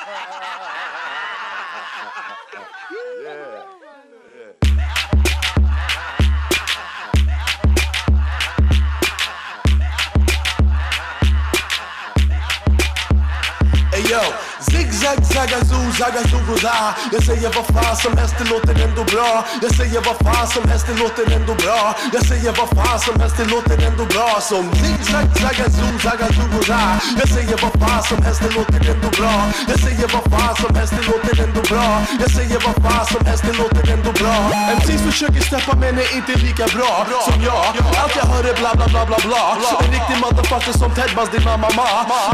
Yo, zigzag, zagazoo, zagazoo-goza. Jag säger vad fan som helst, det låter ändå bra. Jag säger vad fan som helst, det låter ändå bra. Jag säger vad fan som helst, det låter ändå bra. Som zigzag, zagazoo, zagazoo-goza. Jag säger vad fan som helst, det låter ändå bra. Jag säger vad fan som helst, det låter ändå bra. Jag säger vad fan som helst, det låter ändå bra. MCs försöker steppa men är inte lika bra som jag. Allt jag hör är bla bla bla bla bla. En riktig motherfucker som Ted Bundy, din mamma.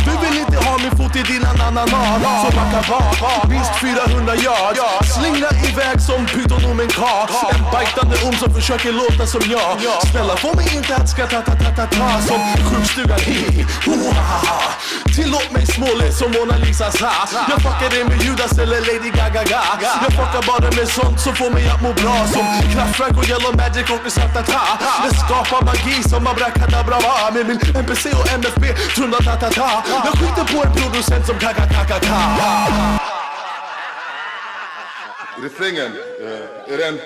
Du vill inte ha min fot i dina ananas. Så man kan vara minst 400 yards. Slingra iväg som pyton om en kar. En bajtande som försöker låta som jag. Snälla få mig inte att skratta ta som sjukstugan hi ho-ha-ha. Tillåt mig småle som Mona Lisas ha. Jag fuckar det med Judas eller Lady Gaga. Jag fuckar bara med sånt som får mig att må bra. Som Kraftwerk och Yellow Magic och Satata. Det skapar magi som Abracadabra. Med min MPC och MFB trunda ta. Jag skiter på en producent som kaka. Refrängen, är den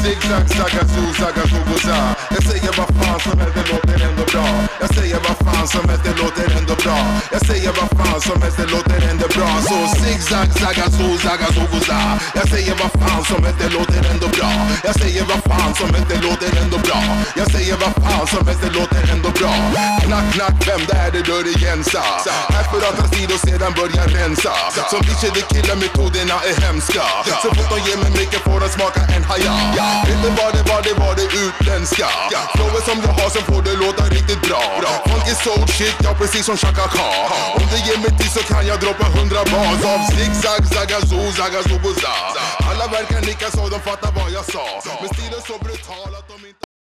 zigzag, zagazoo, zagazoo-goza. Jag säger vad fan som helst, det låter ändå bra. Jag säger vad fan som helst, det låter ändå bra. Jag säger vad fan som helst, det låter ändå bra. Så zigzag, zagazoo, zagazoo-goza. Jag säger vad fan som helst, det låter ändå bra. Jag säger vad fan som helst, det låter ändå bra. Jag säger vad fan som helst, det låter ändå bra. Knack, knack, vem där det dörr igen sa. Här för att ta tid och sedan börja rensa. Som bitchade killar, metoderna är hemska. Så fort de ger mig mycket får de smaka en haja. Inte var det utländska. Flowet som jag har som får det låta riktigt bra. Funky soul shit, ja precis som Chaka Khan. Om det ger mig tid så kan jag droppa 100 bars av zigzag, zagazoo, zagazoo-goza. Alla verkar nicka så de fattar vad jag sa. Men stilen så brutal.